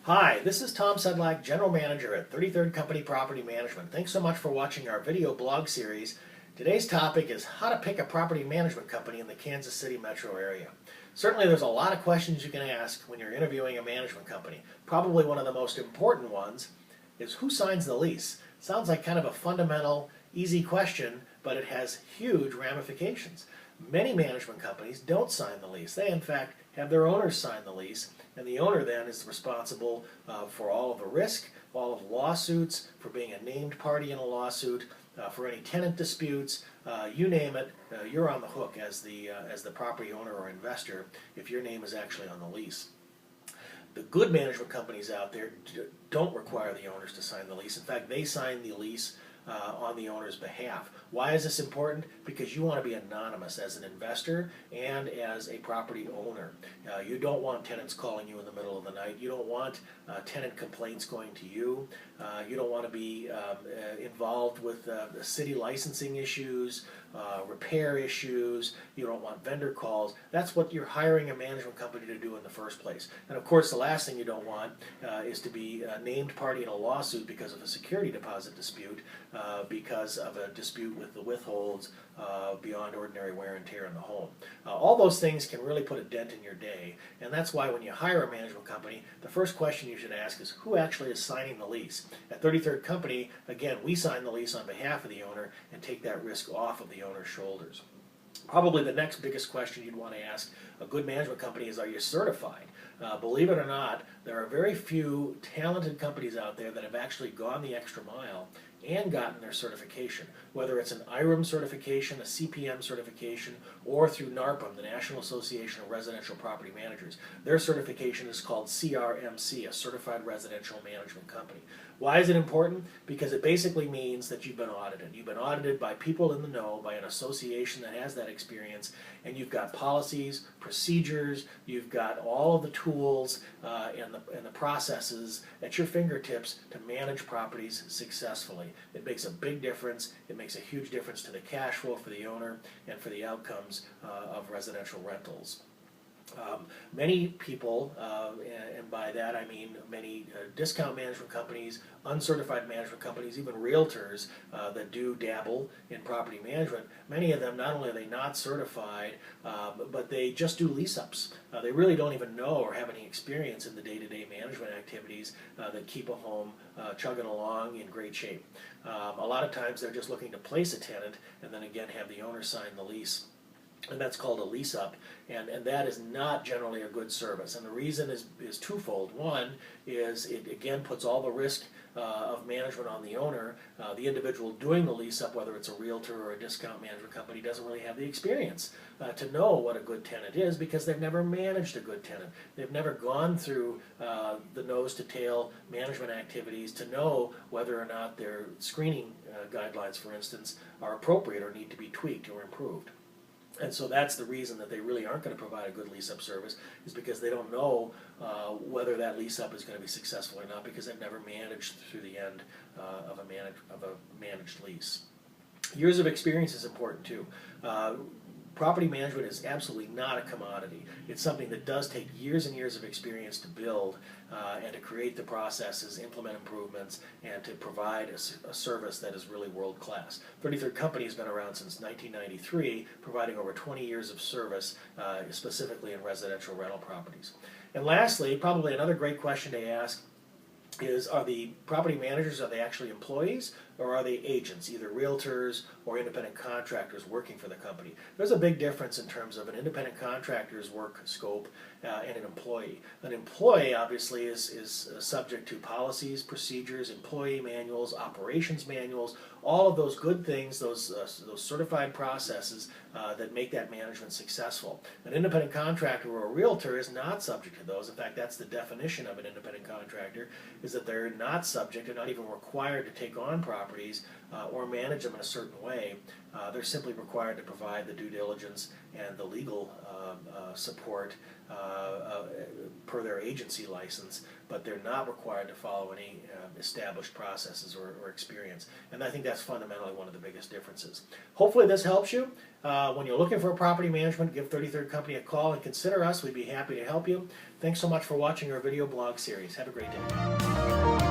Hi, this is Tom Sedlak, General Manager at 33rd Company Property Management. Thanks so much for watching our video blog series. Today's topic is how to pick a property management company in the Kansas City metro area. Certainly there's a lot of questions you can ask when you're interviewing a management company. Probably one of the most important ones is who signs the lease? Sounds like kind of a fundamental, easy question, but it has huge ramifications. Many management companies don't sign the lease. They, in fact, have their owners sign the lease, and the owner then is responsible for all of the risk, all of lawsuits, for being a named party in a lawsuit, for any tenant disputes, you name it, you're on the hook as the property owner or investor if your name is actually on the lease. The good management companies out there don't require the owners to sign the lease. In fact, they sign the lease on the owner's behalf. Why is this important? Because you want to be anonymous as an investor and as a property owner. You don't want tenants calling you in the middle of the night. You don't want tenant complaints going to you. You don't want to be involved with city licensing issues, repair issues. You don't want vendor calls. That's what you're hiring a management company to do in the first place. And of course, the last thing you don't want is to be a named party in a lawsuit because of a security deposit dispute, because of a dispute with the withholds beyond ordinary wear and tear in the home. All those things can really put a dent in your day, and that's why when you hire a management company, the first question you should ask is who actually is signing the lease. At 33rd Company, again, we sign the lease on behalf of the owner and take that risk off of the owner's shoulders. Probably the next biggest question you'd want to ask a good management company is, are you certified? Believe it or not, there are very few talented companies out there that have actually gone the extra mile and gotten their certification, whether it's an IRM certification, a CPM certification, or through NARPM, the National Association of Residential Property Managers. Their certification is called CRMC, a Certified Residential Management Company. Why is it important? Because it basically means that you've been audited. You've been audited by people in the know, by an association that has that experience, and you've got policies, procedures, you've got all of the tools and the processes at your fingertips to manage properties successfully. It makes a big difference. It makes a huge difference to the cash flow for the owner and for the outcomes of residential rentals. Many people, and by that I mean many discount management companies, uncertified management companies, even realtors that do dabble in property management, many of them, not only are they not certified, but they just do lease-ups. They really don't even know or have any experience in the day-to-day management activities that keep a home chugging along in great shape. A lot of times they're just looking to place a tenant and then again have the owner sign the lease. And that's called a lease-up, and that is not generally a good service. And the reason is twofold. One is it again puts all the risk of management on the owner. The individual doing the lease-up, whether it's a realtor or a discount management company, doesn't really have the experience to know what a good tenant is because they've never managed a good tenant. They've never gone through the nose-to-tail management activities to know whether or not their screening guidelines, for instance, are appropriate or need to be tweaked or improved. And so that's the reason that they really aren't going to provide a good lease-up service, is because they don't know whether that lease-up is going to be successful or not, because they've never managed through the end of a managed lease. Years of experience is important too. Property management is absolutely not a commodity. It's something that does take years and years of experience to build and to create the processes, implement improvements, and to provide a service that is really world-class. 33rd Company has been around since 1993, providing over 20 years of service, specifically in residential rental properties. And lastly, probably another great question to ask is, are the property managers, are they actually employees or are they agents, either realtors or independent contractors working for the company? There's a big difference in terms of an independent contractor's work scope and an employee. An employee obviously is subject to policies, procedures, employee manuals, operations manuals, all of those good things, those certified processes that make that management successful. An independent contractor or a realtor is not subject to those. In fact, that's the definition of an independent contractor, is that they're not subject, they're not even required to take on property properties or manage them in a certain way. They're simply required to provide the due diligence and the legal support per their agency license, but they're not required to follow any established processes or experience. And I think that's fundamentally one of the biggest differences. Hopefully this helps you. When you're looking for a property management, give 33rd Company a call and consider us. We'd be happy to help you. Thanks so much for watching our video blog series. Have a great day.